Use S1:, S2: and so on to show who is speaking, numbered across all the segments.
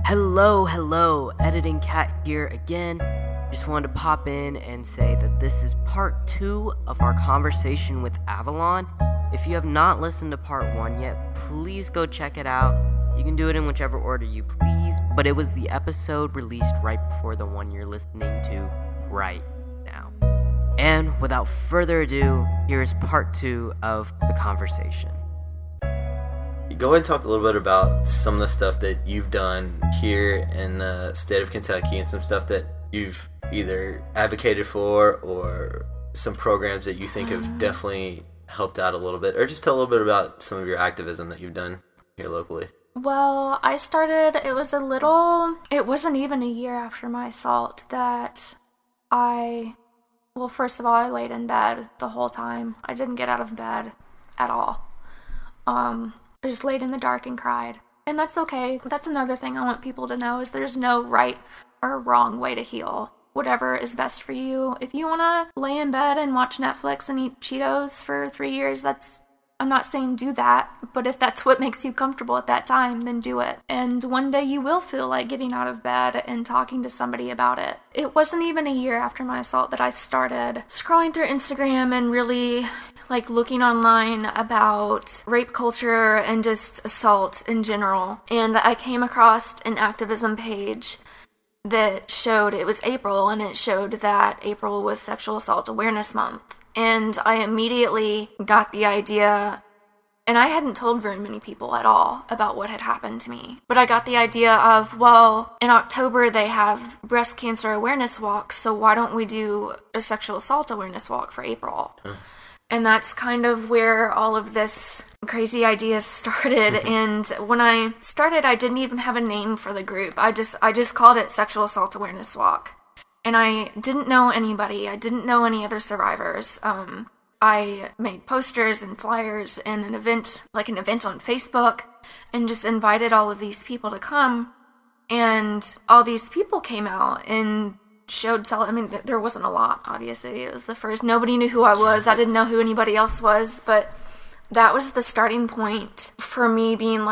S1: Hello, Editing Cat here again. Just wanted to pop in and say that this is part 2 of our conversation with Avalon. If you have not listened to part 1 yet, please go check it out. You can do it in whichever order you please, but it was the episode released right before the one you're listening to right now. And without further ado, here's part 2 of the conversation.
S2: Go ahead and talk a little bit about some of the stuff that you've done here in the state of Kentucky and some stuff that you've either advocated for or some programs that you think have definitely helped out a little bit, or just tell a little bit about some of your activism that you've done here locally.
S3: Well, it wasn't even a year after my assault that first of all, I laid in bed the whole time. I didn't get out of bed at all. I just laid in the dark and cried. And that's okay. That's another thing I want people to know is there's no right or wrong way to heal. Whatever is best for you. If you want to lay in bed and watch Netflix and eat Cheetos for 3 years, I'm not saying do that, but if that's what makes you comfortable at that time, then do it. And one day you will feel like getting out of bed and talking to somebody about it. It wasn't even a year after my assault that I started scrolling through Instagram and really looking online about rape culture and just assault in general. And I came across an activism page that showed it was April, and it showed that April was Sexual Assault Awareness Month. And I immediately got the idea, and I hadn't told very many people at all about what had happened to me, but I got the idea of, well, in October they have breast cancer awareness walks, so why don't we do a sexual assault awareness walk for April? And that's kind of where all of this crazy ideas started. And when I started, I didn't even have a name for the group. I just called it Sexual Assault Awareness Walk. And I didn't know anybody. I didn't know any other survivors. I made posters and flyers and an event on Facebook, and just invited all of these people to come. And all these people came out and showed there wasn't a lot, obviously. It was the first. Nobody knew who I was. I didn't know who anybody else was, but that was the starting point for me being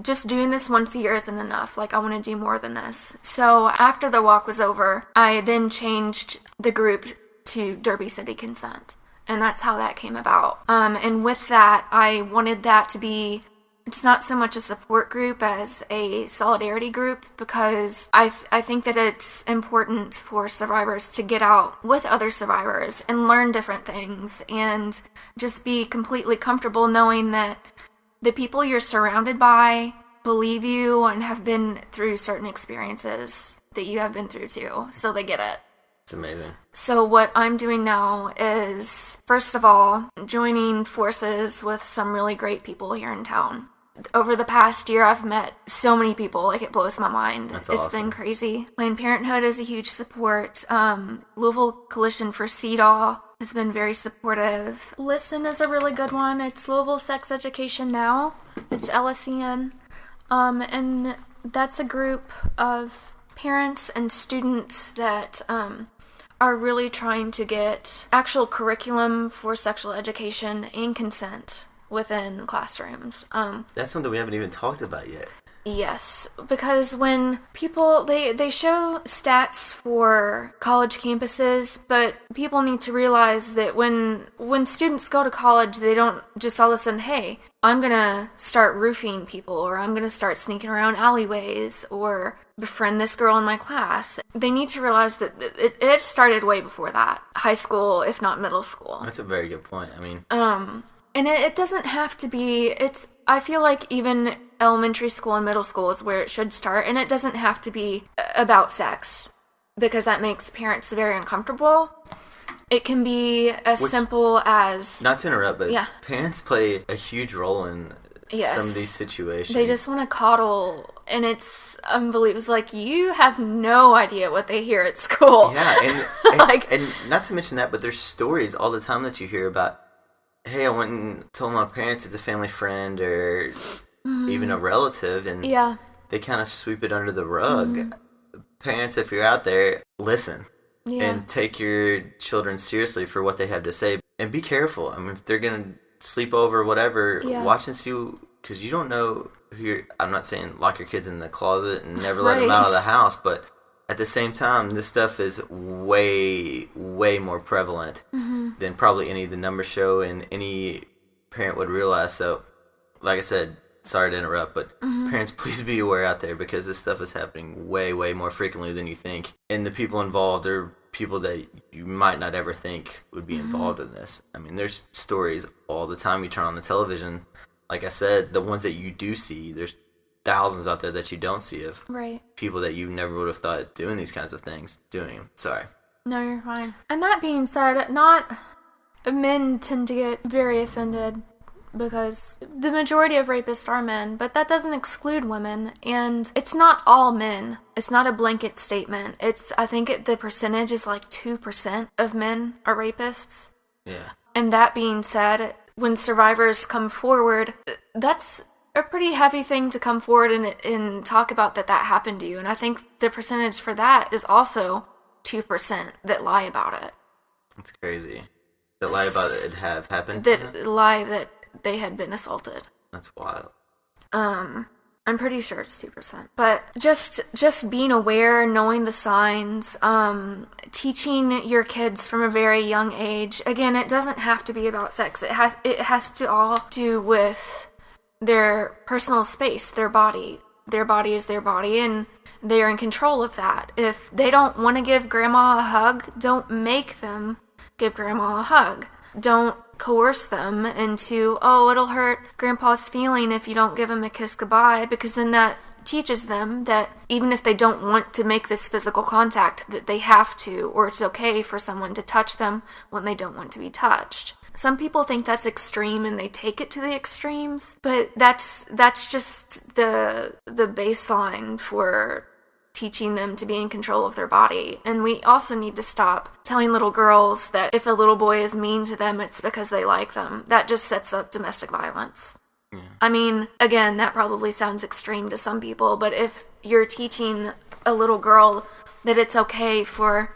S3: just doing this once a year isn't enough. I want to do more than this. So after the walk was over, I then changed the group to Derby City Consent. And that's how that came about. And with that, I wanted that to be, it's not so much a support group as a solidarity group, because I think that it's important for survivors to get out with other survivors and learn different things and just be completely comfortable knowing that the people you're surrounded by believe you and have been through certain experiences that you have been through too, so they get it.
S2: It's amazing.
S3: So what I'm doing now is, first of all, joining forces with some really great people here in town. Over the past year, I've met so many people, it blows my mind.
S2: That's
S3: It's
S2: awesome.
S3: been crazy. Planned Parenthood is a huge support. Louisville Coalition for CEDAW has been very supportive. Listen is a really good one. It's Louisville Sex Education Now. It's LSEN. And that's a group of parents and students that are really trying to get actual curriculum for sexual education and consent within classrooms.
S2: That's something we haven't even talked about yet.
S3: Yes, because when people, they show stats for college campuses, but people need to realize that when students go to college, they don't just all of a sudden, hey, I'm going to start roofing people, or I'm going to start sneaking around alleyways, or befriend this girl in my class. They need to realize that it started way before that. High school, if not middle school.
S2: That's a very good point.
S3: And it doesn't have to be, I feel like even elementary school and middle school is where it should start, and it doesn't have to be about sex, because that makes parents very uncomfortable. It can be as simple as...
S2: Not to interrupt, but
S3: yeah.
S2: Parents play a huge role in some of these situations.
S3: They just want to coddle, and it's unbelievable. It's you have no idea what they hear at school.
S2: Yeah, and not to mention that, but there's stories all the time that you hear about, hey, I went and told my parents it's a family friend or even a relative, and they kind of sweep it under the rug. Parents, if you're out there, listen and take your children seriously for what they have to say, and be careful. If they're going to sleep over, whatever, watch and see, because you don't know I'm not saying lock your kids in the closet and never let them out of the house, but at the same time, this stuff is way, way more prevalent than probably any of the numbers show and any parent would realize. So, like I said, sorry to interrupt, but parents, please be aware out there because this stuff is happening way, way more frequently than you think. And the people involved are people that you might not ever think would be involved in this. I mean, there's stories all the time you turn on the television. Like I said, the ones that you do see, there's thousands out there that you don't see of people that you never would have thought doing these kinds of things, doing them. Sorry.
S3: No, you're fine. And that being said, men tend to get very offended because the majority of rapists are men, but that doesn't exclude women, and it's not all men. It's not a blanket statement. I think the percentage is like 2% of men are rapists.
S2: Yeah.
S3: And that being said, when survivors come forward, that's a pretty heavy thing to come forward and talk about that happened to you. And I think the percentage for that is also 2% that lie about it.
S2: That's crazy. That lie about it have happened?
S3: That lie that they had been assaulted.
S2: That's wild.
S3: I'm pretty sure it's 2%. But just being aware, knowing the signs, teaching your kids from a very young age. Again, it doesn't have to be about sex. It has to all do with their personal space, their body. Their body is their body, and they're in control of that. If they don't want to give grandma a hug, don't make them give grandma a hug. Don't coerce them into, it'll hurt grandpa's feeling if you don't give him a kiss goodbye, because then that teaches them that even if they don't want to make this physical contact, that they have to, or it's okay for someone to touch them when they don't want to be touched. Some people think that's extreme and they take it to the extremes, but that's just the baseline for teaching them to be in control of their body. And we also need to stop telling little girls that if a little boy is mean to them, it's because they like them. That just sets up domestic violence. Yeah. I mean, again, that probably sounds extreme to some people, but if you're teaching a little girl that it's okay for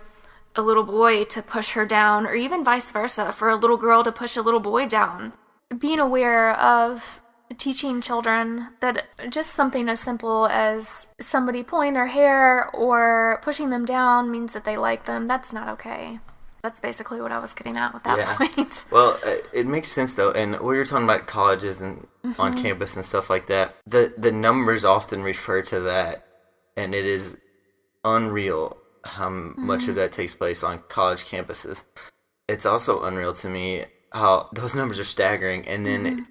S3: a little boy to push her down, or even vice versa, for a little girl to push a little boy down, being aware of teaching children that just something as simple as somebody pulling their hair or pushing them down means that they like them, that's not okay. That's basically what I was getting at with that point.
S2: Well, it makes sense though, and we were talking about colleges and on campus and stuff like that. The numbers often refer to that, and it is unreal how much of that takes place on college campuses. It's also unreal to me how those numbers are staggering, and then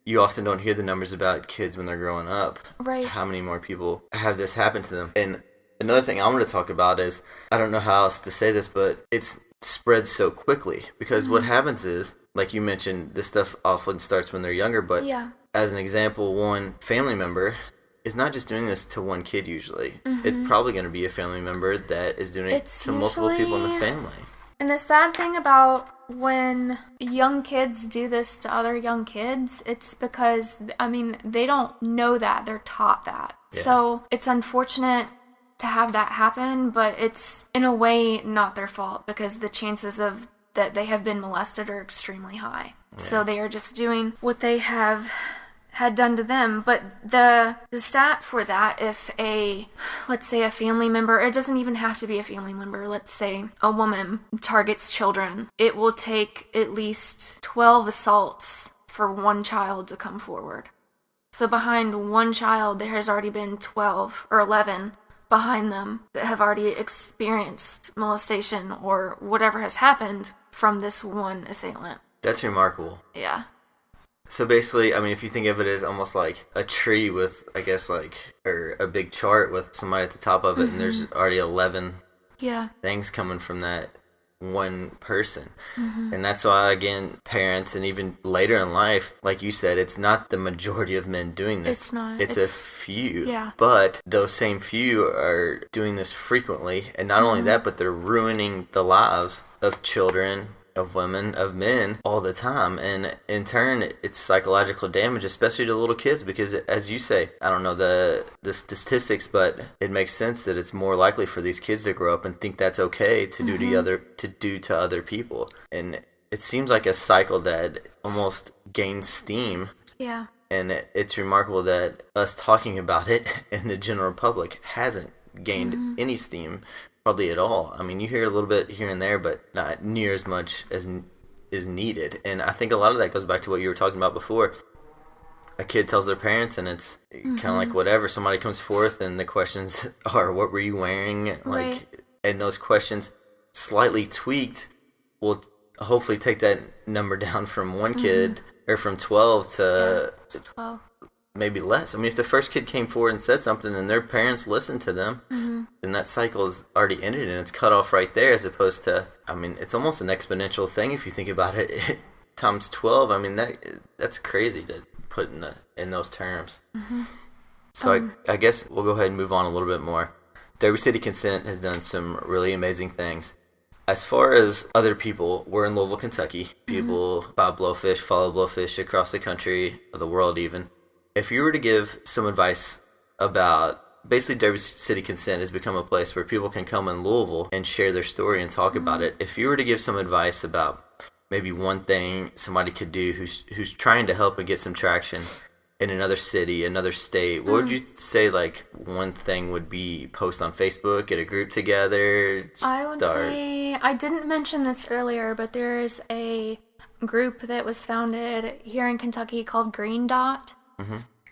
S2: you often don't hear the numbers about kids when they're growing up.
S3: Right.
S2: How many more people have this happen to them? And another thing I want to talk about is, I don't know how else to say this, but it's spread so quickly. Because what happens is, like you mentioned, this stuff often starts when they're younger, but as an example, one family member is not just doing this to one kid usually. It's probably going to be a family member that is doing it to multiple people in the family.
S3: And the sad thing about when young kids do this to other young kids, it's because, they don't know that. They're taught that. Yeah. So it's unfortunate to have that happen, but it's, in a way, not their fault, because the chances of that they have been molested are extremely high. Yeah. So they are just doing what they have had done to them. But the stat for that, if let's say a family member, it doesn't even have to be a family member, let's say a woman targets children, it will take at least 12 assaults for one child to come forward. So behind one child, there has already been 12 or 11 behind them that have already experienced molestation or whatever has happened from this one assailant.
S2: That's remarkable.
S3: Yeah.
S2: So basically, if you think of it as almost like a tree with, I guess, or a big chart with somebody at the top of it, and there's already 11 things coming from that one person. And that's why, again, parents, and even later in life, like you said, it's not the majority of men doing this.
S3: It's not.
S2: It's a few.
S3: Yeah.
S2: But those same few are doing this frequently, and not only that, but they're ruining the lives of children, of women, of men all the time, and in turn it's psychological damage, especially to little kids, because as you say, I don't know the statistics, but it makes sense that it's more likely for these kids to grow up and think that's okay to do to other people, and it seems like a cycle that almost gains steam And it's remarkable that us talking about it in the general public hasn't gained any steam, hardly at all. I mean, you hear a little bit here and there, but not near as much as is needed. And I think a lot of that goes back to what you were talking about before. A kid tells their parents, and it's kind of like whatever. Somebody comes forth, and the questions are, what were you wearing? Like, and those questions, slightly tweaked, will hopefully take that number down from one kid, or from 12 to
S3: 12.
S2: Maybe less. I mean, if the first kid came forward and said something and their parents listened to them, then that cycle is already ended and it's cut off right there, as opposed to, I mean, it's almost an exponential thing if you think about it. Times 12, I mean, that's crazy to put in those terms. So I guess we'll go ahead and move on a little bit more. Derby City Consent has done some really amazing things. As far as other people, we're in Louisville, Kentucky. People buy BLōFISH, follow BLōFISH across the country, or the world even. If you were to give some advice about, basically Derby City Consent has become a place where people can come in Louisville and share their story and talk about it. If you were to give some advice about maybe one thing somebody could do who's trying to help and get some traction in another city, another state, what would you say, like, one thing would be? Post on Facebook, get a group together,
S3: I would say, I didn't mention this earlier, but there is a group that was founded here in Kentucky called Green Dot.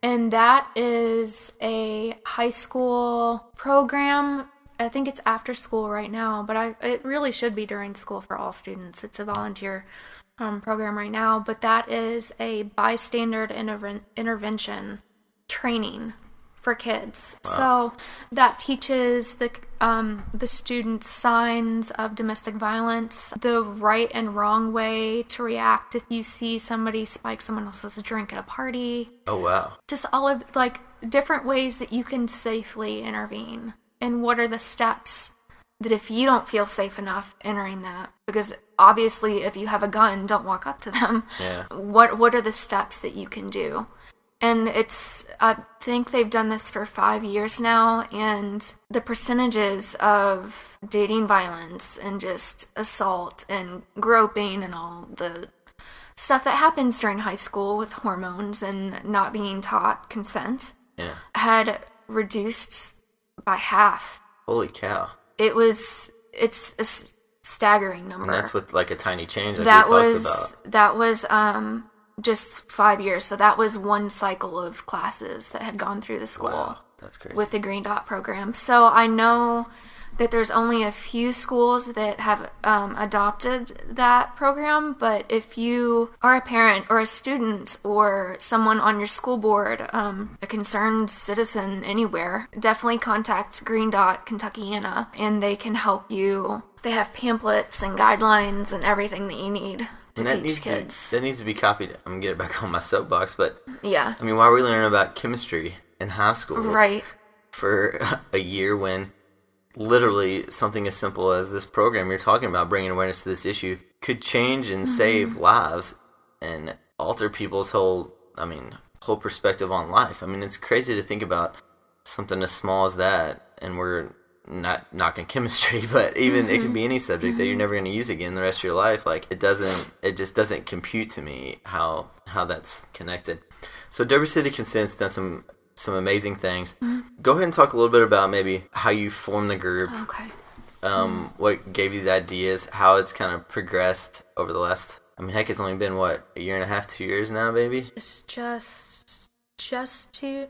S3: And that is a high school program. I think it's after school right now, but it really should be during school for all students. It's a volunteer program right now, but that is a bystander intervention training for kids. Wow. So that teaches the students signs of domestic violence, the right and wrong way to react if you see somebody spike someone else's drink at a party.
S2: Oh, wow.
S3: Just all of, like, different ways that you can safely intervene. And what are the steps that if you don't feel safe enough entering that, because obviously if you have a gun, don't walk up to them.
S2: Yeah.
S3: What are the steps that you can do? And I think they've done this for 5 years now, and the percentages of dating violence and just assault and groping and all the stuff that happens during high school with hormones and not being taught consent had reduced by half.
S2: Holy cow.
S3: It's a staggering number.
S2: And that's with, like, a tiny change like we talked about.
S3: That was just 5 years. So that was one cycle of classes that had gone through the school.
S2: Wow, that's crazy.
S3: With the Green Dot program. So I know that there's only a few schools that have adopted that program, but if you are a parent or a student or someone on your school board, a concerned citizen anywhere, definitely contact Green Dot Kentuckiana, and they can help you. They have pamphlets and guidelines and everything that you need to teach kids.
S2: That needs to be copied. I'm going to get it back on my soapbox, but
S3: yeah.
S2: I mean, why are we learning about chemistry in high school?
S3: Right.
S2: For a year when literally something as simple as this program you're talking about, bringing awareness to this issue, could change and save lives and alter people's whole perspective on life. I mean, it's crazy to think about something as small as that, and we're not knocking chemistry, but even it could be any subject that you're never going to use again the rest of your life. Like, it just doesn't compute to me how that's connected. So Derby City Consent's done some amazing things. Go ahead and talk a little bit about maybe how you formed the group.
S3: Okay.
S2: What gave you the ideas, how it's kind of progressed over the last, heck, it's only been, what, a year and a half, 2 years now, maybe?
S3: It's just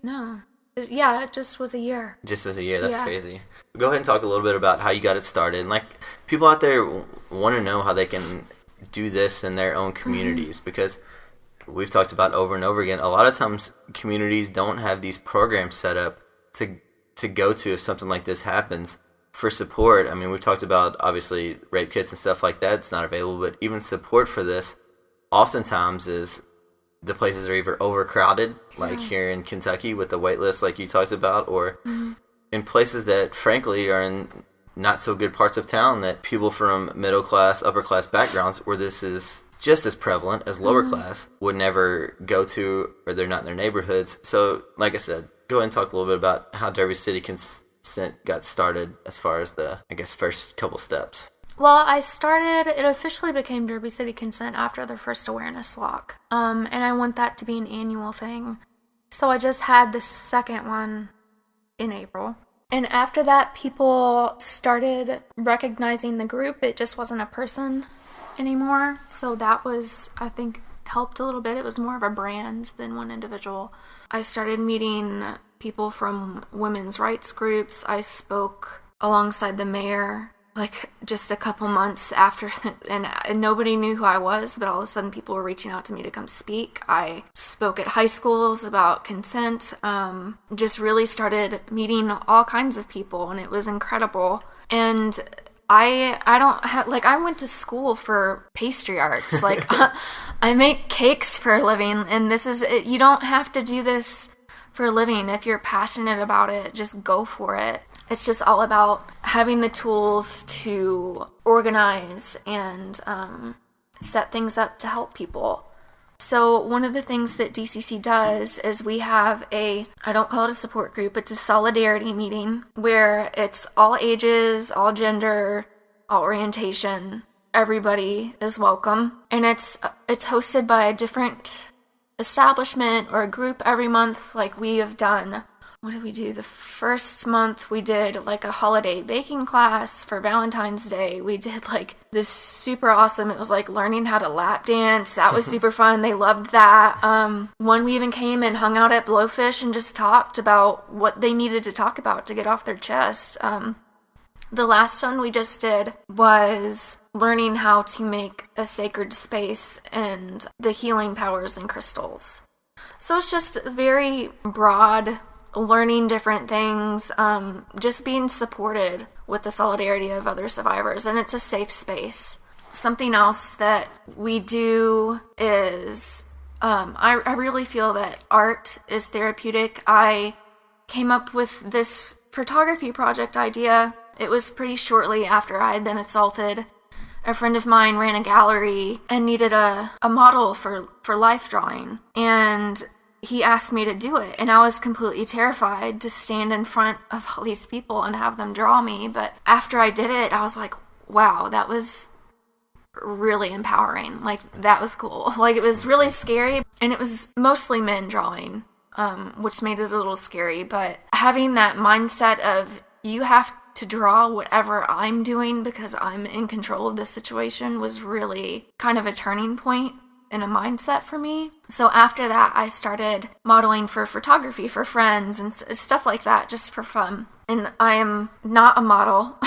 S3: no. Yeah, it just was a year.
S2: Just was a year, that's crazy. Go ahead and talk a little bit about how you got it started. And, like, people out there want to know how they can do this in their own communities, because we've talked about over and over again, a lot of times communities don't have these programs set up to go to if something like this happens for support. I mean, we've talked about, obviously, rape kits and stuff like that. It's not available, but even support for this oftentimes is the places are either overcrowded, like here in Kentucky with the wait list like you talked about, or in places that, frankly, are in not so good parts of town that people from middle class, upper class backgrounds where this is just as prevalent as lower class would never go to, or they're not in their neighborhoods. So, like I said, go ahead and talk a little bit about how Derby City Consent got started as far as the, I guess, first couple steps.
S3: Well, it officially became Derby City Consent after the first awareness walk. And I want that to be an annual thing. So I just had the second one in April. And after that, people started recognizing the group. It just wasn't a person anymore. So that was, I think, helped a little bit. It was more of a brand than one individual. I started meeting people from women's rights groups. I spoke alongside the mayor, like just a couple months after, and nobody knew who I was, but all of a sudden people were reaching out to me to come speak. I spoke at high schools about consent, just really started meeting all kinds of people, and it was incredible. And I went to school for pastry arts. Like, I make cakes for a living, and you don't have to do this for a living. If you're passionate about it, just go for it. It's just all about having the tools to organize and set things up to help people. So one of the things that DCC does is we have I don't call it a support group, it's a solidarity meeting where it's all ages, all gender, all orientation, everybody is welcome. And it's hosted by a different establishment or a group every month. Like we have done, what did we do? The first month we did like a holiday baking class for Valentine's Day. We did like this super awesome, it was like learning how to lap dance. That was super fun. They loved that. One, we even came and hung out at BLōFISH and just talked about what they needed to talk about to get off their chest. The last one we just did was learning how to make a sacred space and the healing powers in crystals. So it's just very broad, learning different things, just being supported with the solidarity of other survivors, and it's a safe space. Something else that we do is, I really feel that art is therapeutic. I came up with this photography project idea. It was pretty shortly after I had been assaulted. A friend of mine ran a gallery and needed a model for life drawing, and he asked me to do it, and I was completely terrified to stand in front of all these people and have them draw me. But after I did it, I was like, wow, that was really empowering. Like, that was cool. Like, it was really scary, and it was mostly men drawing, which made it a little scary. But having that mindset of, you have to draw whatever I'm doing because I'm in control of this situation, was really kind of a turning point in a mindset for me. So after that, I started modeling for photography for friends and stuff like that, just for fun. And I am not a model,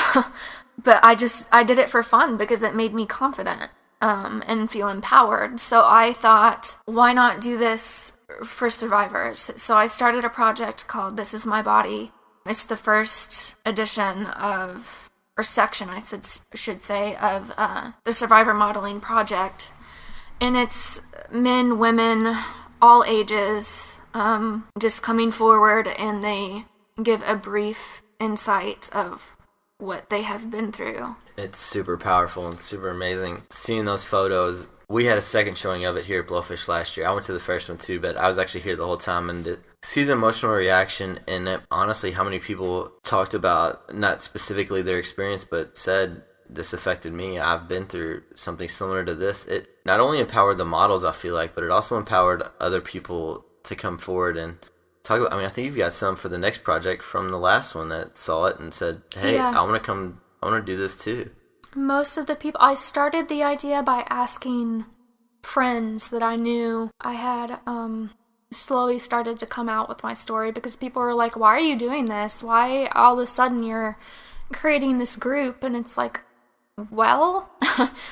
S3: but I did it for fun because it made me confident and feel empowered. So I thought, why not do this for survivors? So I started a project called This Is My Body. It's the first edition section, I should say, of the Survivor Modeling Project. And it's men, women, all ages, just coming forward, and they give a brief insight of what they have been through.
S2: It's super powerful and super amazing. Seeing those photos, we had a second showing of it here at BLōFISH last year. I went to the first one too, but I was actually here the whole time, and to see the emotional reaction and honestly how many people talked about, not specifically their experience, but said, this affected me. I've been through something similar to this. It not only empowered the models, I feel like, but it also empowered other people to come forward and talk about. I mean, I think you've got some for the next project from the last one that saw it and said, hey, yeah, I want to do this too.
S3: Most of the people, I started the idea by asking friends that I knew. I had slowly started to come out with my story because people were like, why are you doing this? Why all of a sudden you're creating this group? And it's like, well,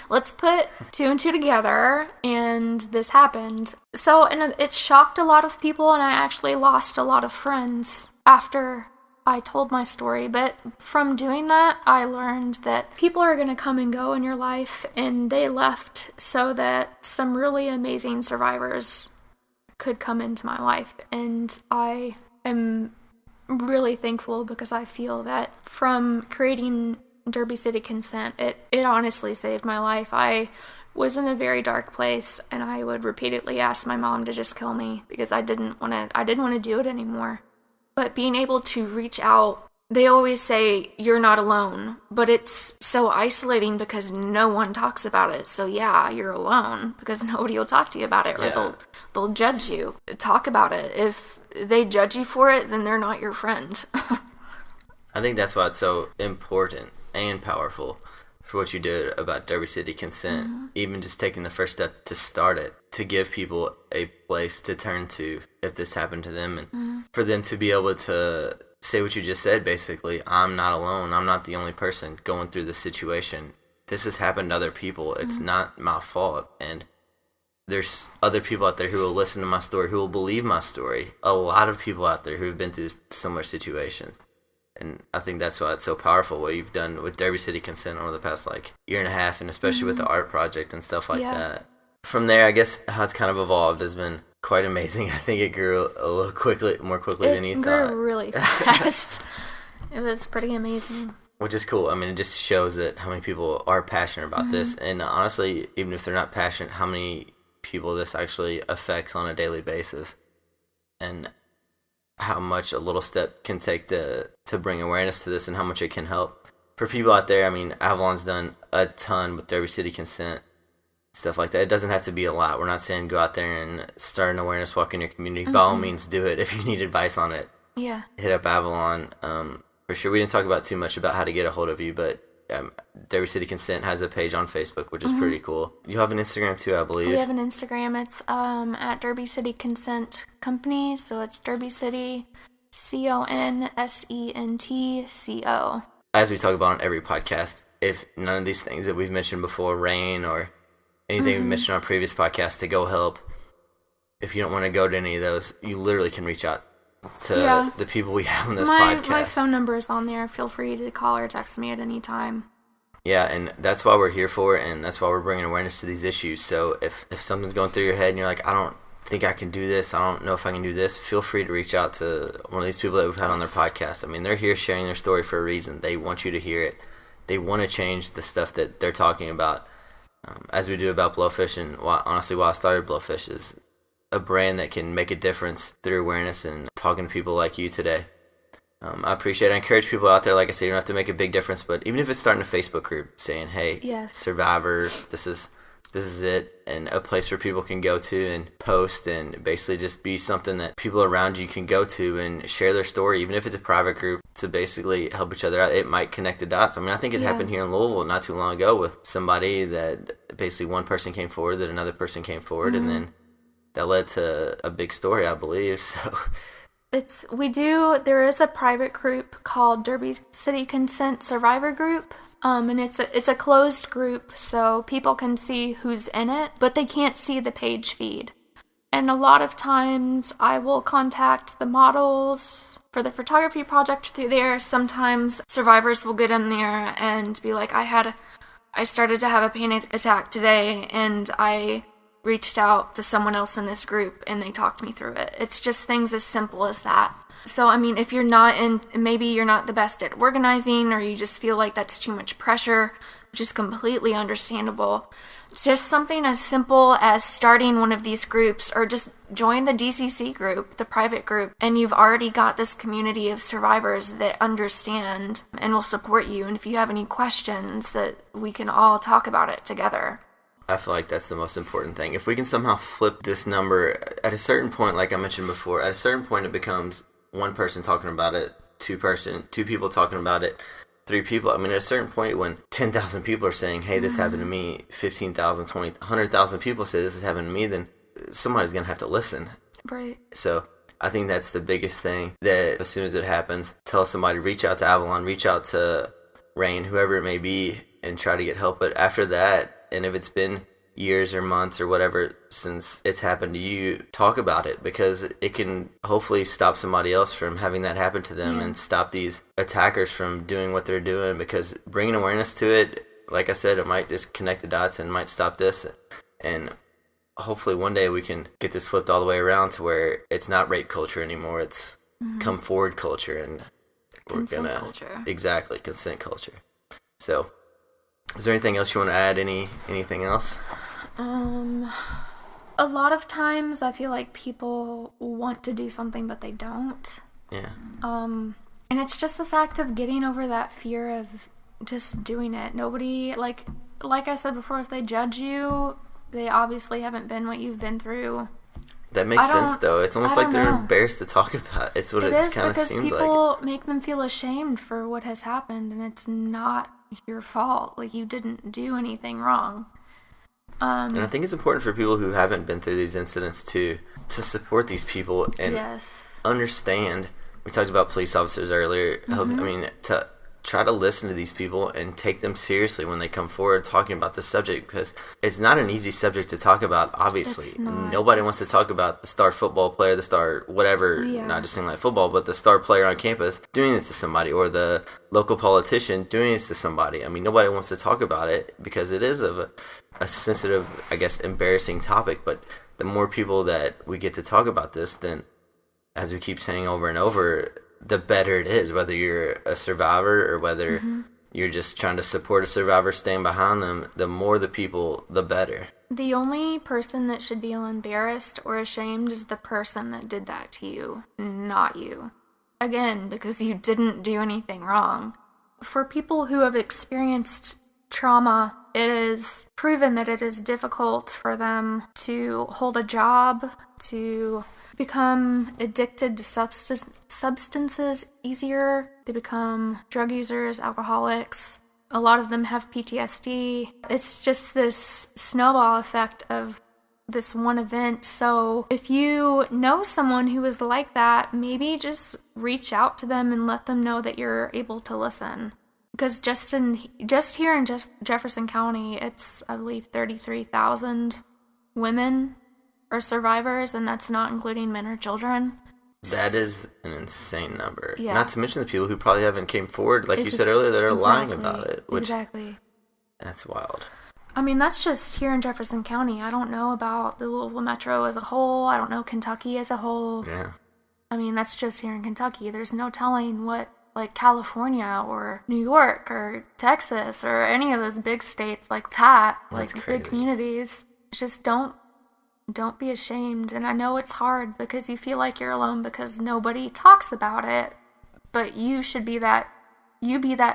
S3: let's put two and two together, and this happened. So, and it shocked a lot of people, and I actually lost a lot of friends after I told my story. But from doing that, I learned that people are going to come and go in your life, and they left so that some really amazing survivors could come into my life. And I am really thankful because I feel that from creating Derby City Consent, it honestly saved my life. I was in a very dark place, and I would repeatedly ask my mom to just kill me because I didn't want to do it anymore. But being able to reach out they always say you're not alone, but it's so isolating because no one talks about it. So yeah, you're alone because nobody will talk to you about it, or they'll judge you. Talk about it. If they judge you for it, then they're not your friend.
S2: I think that's why it's so important and powerful for what you did about Derby City Consent, even just taking the first step to start it, to give people a place to turn to if this happened to them, and for them to be able to say what you just said, basically, I'm not alone. I'm not the only person going through this situation. This has happened to other people. It's not my fault. And there's other people out there who will listen to my story, who will believe my story. A lot of people out there who have been through similar situations. And I think that's why it's so powerful, what you've done with Derby City Consent over the past, year and a half, and especially with the art project and stuff like that. From there, I guess how it's kind of evolved has been quite amazing. I think it grew a little more quickly than you thought.
S3: It grew really fast. It was pretty amazing.
S2: Which is cool. I mean, it just shows that how many people are passionate about this. And honestly, even if they're not passionate, how many people this actually affects on a daily basis. And how much a little step can take to bring awareness to this, and how much it can help. For people out there, I mean, Avalon's done a ton with Derby City Consent, stuff like that. It doesn't have to be a lot. We're not saying go out there and start an awareness walk in your community. By all means, do it. If you need advice on it, hit up Avalon. For sure, we didn't talk about too much about how to get a hold of you, but Derby City Consent has a page on Facebook, which is pretty cool. You have an Instagram too, I believe.
S3: We have an Instagram. It's at Derby City Consent Company, so it's Derby City CONSENTCO.
S2: As we talk about on every podcast, if none of these things that we've mentioned before, rain or anything we mentioned on previous podcasts to go help, if you don't want to go to any of those, you literally can reach out to the people we have on this podcast.
S3: My phone number is on there. Feel free to call or text me at any time.
S2: Yeah, and that's why we're here for it, and that's why we're bringing awareness to these issues. So if something's going through your head and you're like, I don't think I can do this, I don't know if I can do this, feel free to reach out to one of these people that we've had on their podcast. I mean, they're here sharing their story for a reason. They want you to hear it. They want to change the stuff that they're talking about. As we do about BLōFISH, and honestly why I started BLōFISH is a brand that can make a difference through awareness and talking to people like you today. I appreciate it. I encourage people out there, like I said, you don't have to make a big difference, but even if it's starting a Facebook group saying, hey, survivors, this is it, and a place where people can go to and post and basically just be something that people around you can go to and share their story, even if it's a private group, to basically help each other out. It might connect the dots. I mean, I think it happened here in Louisville not too long ago with somebody that basically one person came forward, that another person came forward, and then that led to a big story, I believe. So
S3: there is a private group called Derby City Consent Survivor Group. And it's a closed group, so people can see who's in it, but they can't see the page feed. And a lot of times I will contact the models for the photography project through there. Sometimes survivors will get in there and be like, I started to have a panic attack today, and I reached out to someone else in this group and they talked me through it. It's just things as simple as that. So, I mean, if you're maybe you're not the best at organizing, or you just feel like that's too much pressure, which is completely understandable, just something as simple as starting one of these groups, or just join the DCC group, the private group, and you've already got this community of survivors that understand and will support you. And if you have any questions, that we can all talk about it together.
S2: I feel like that's the most important thing. If we can somehow flip this number, at a certain point, like I mentioned before, at a certain point it becomes one person talking about it, two people talking about it, three people. I mean, at a certain point when 10,000 people are saying, hey, this happened to me, 15,000, 20, 100,000 people say this has happened to me, then somebody's going to have to listen.
S3: Right.
S2: So I think that's the biggest thing, that as soon as it happens, tell somebody, reach out to Avalon, reach out to Rain, whoever it may be, and try to get help. But after that, and if it's been years or months or whatever since it's happened to you, talk about it, because it can hopefully stop somebody else from having that happen to them, and stop these attackers from doing what they're doing. Because bringing awareness to it, like I said, it might just connect the dots and might stop this. And hopefully one day we can get this flipped all the way around to where it's not rape culture anymore. It's come forward culture, and
S3: consent culture.
S2: Exactly, consent culture. So is there anything else you want to add? Anything else?
S3: A lot of times I feel like people want to do something, but they don't.
S2: Yeah.
S3: And it's just the fact of getting over that fear of just doing it. Nobody, like I said before, if they judge you, they obviously haven't been what you've been through.
S2: That makes sense, though. It's almost like they're embarrassed to talk about it. It's what it kind of seems like. It is, because
S3: people make them feel ashamed for what has happened, and it's not your fault. Like, you didn't do anything wrong.
S2: And I think it's important for people who haven't been through these incidents to support these people and understand. We talked about police officers earlier. I mean, to try to listen to these people and take them seriously when they come forward talking about this subject, because it's not an easy subject to talk about, obviously. Nobody wants to talk about the star football player, the star whatever, not just saying like football, but the star player on campus doing this to somebody, or the local politician doing this to somebody. I mean, nobody wants to talk about it because it is of a sensitive, I guess, embarrassing topic. But the more people that we get to talk about this, then, as we keep saying over and over, the better it is, whether you're a survivor or whether you're just trying to support a survivor, staying behind them. The more the people, the better.
S3: The only person that should feel embarrassed or ashamed is the person that did that to you, not you. Again, because you didn't do anything wrong. For people who have experienced trauma, it is proven that it is difficult for them to hold a job, to become addicted to substances easier. They become drug users, alcoholics. A lot of them have PTSD. It's just this snowball effect of this one event. So if you know someone who is like that, maybe just reach out to them and let them know that you're able to listen. Because just here in Jefferson County, it's, I believe, 33,000 women are survivors, and that's not including men or children.
S2: That is an insane number. Yeah. Not to mention the people who probably haven't came forward, like you said earlier, that are lying about it. Which, that's wild.
S3: I mean, that's just here in Jefferson County. I don't know about the Louisville Metro as a whole. I don't know Kentucky as a whole.
S2: Yeah. I
S3: mean, that's just here in Kentucky. There's no telling what, like, California or New York or Texas or any of those big states like that, that's like crazy. Big communities. Just don't be ashamed. And I know it's hard because you feel like you're alone because nobody talks about it, but you should be that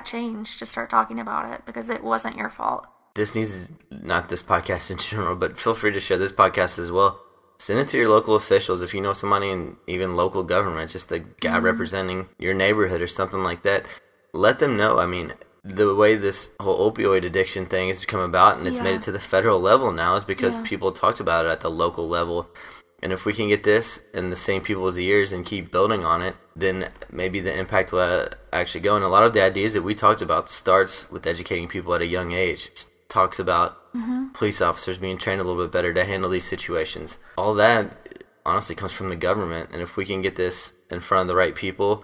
S3: change to start talking about it because it wasn't your fault.
S2: This needs, not this podcast in general, but feel free to share this podcast as well. Send it to your local officials if you know somebody in even local government, just the guy representing your neighborhood or something like that. Let them know. I mean, the way this whole opioid addiction thing has come about and it's made it to the federal level now is because people talked about it at the local level. And if we can get this in the same people's ears and keep building on it, then maybe the impact will actually go. And a lot of the ideas that we talked about starts with educating people at a young age. It talks about police officers being trained a little bit better to handle these situations. All that honestly comes from the government. And if we can get this in front of the right people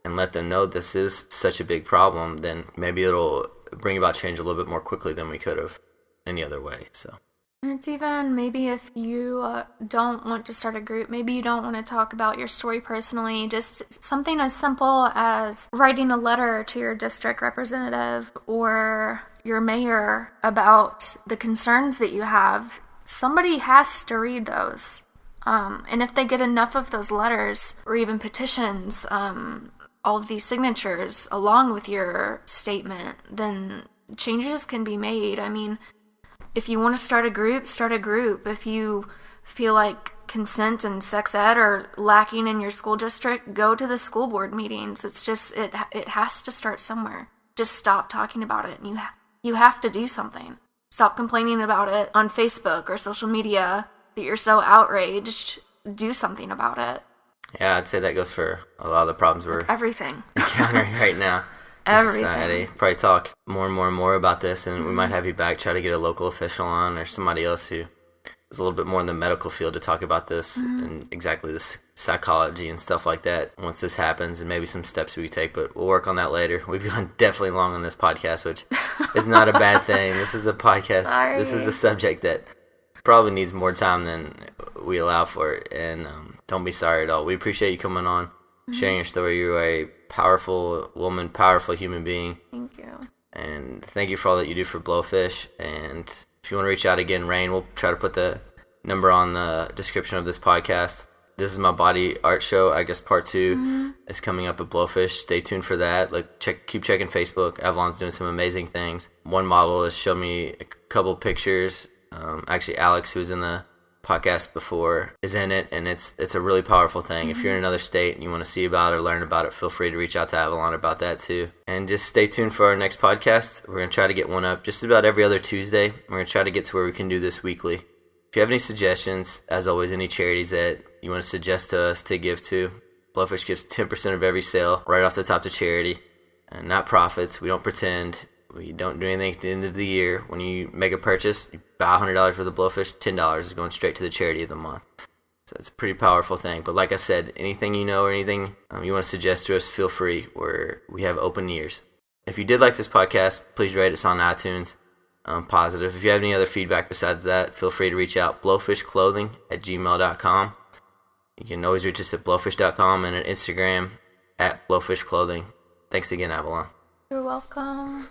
S2: and let them know this is such a big problem, then maybe it'll bring about change a little bit more quickly than we could have any other way. So
S3: it's even maybe if you don't want to start a group, maybe you don't want to talk about your story personally, just something as simple as writing a letter to your district representative or your mayor about the concerns that you have. Somebody has to read those. And if they get enough of those letters or even petitions, all of these signatures along with your statement, then changes can be made. I mean, if you want to start a group, start a group. If you feel like consent and sex ed are lacking in your school district, go to the school board meetings. It's just, it has to start somewhere. Just stop talking about it. You have to do something. Stop complaining about it on Facebook or social media that you're so outraged. Do something about it.
S2: Yeah, I'd say that goes for a lot of the problems we're encountering right now in society. Probably talk more and more about this, and we might have you back, try to get a local official on or somebody else who is a little bit more in the medical field to talk about this and exactly the psychology and stuff like that once this happens, and maybe some steps we take, but we'll work on that later. We've gone definitely long on this podcast, which is not a bad thing. This is a podcast.
S3: Sorry.
S2: This is a subject that probably needs more time than we allow for it, and don't be sorry at all. We appreciate you coming on, sharing your story. You're a powerful woman, powerful human being.
S3: Thank you.
S2: And thank you for all that you do for BLōFISH. And if you want to reach out again, Rain, we'll try to put the number on the description of this podcast. This Is My Body art show. I guess part 2 is coming up at BLōFISH. Stay tuned for that. Keep checking Facebook. Avalon's doing some amazing things. One model has shown me a couple pictures. Actually, Alex, who's in the podcast before, is in it, and it's a really powerful thing. If you're in another state and you want to see about it or learn about it, feel free to reach out to Avalon about that too. And just stay tuned for our next podcast. We're going to try to get one up just about every other Tuesday. We're going to try to get to where we can do this weekly. If you have any suggestions, as always, any charities that you want to suggest to us to give to, BLōFISH gives 10% of every sale right off the top to charity, and not profits. We don't pretend. We don't do anything at the end of the year. When you make a purchase, you buy $100 worth of BLōFISH, $10 is going straight to the charity of the month. So it's a pretty powerful thing. But like I said, anything you know or anything you want to suggest to us, feel free. We have open ears. If you did like this podcast, please rate us on iTunes. Positive. If you have any other feedback besides that, feel free to reach out. BLōFISHclothing@gmail.com. You can always reach us at blowfish.com and at Instagram at BLōFISH Clothing. Thanks again, Avalon.
S3: You're welcome.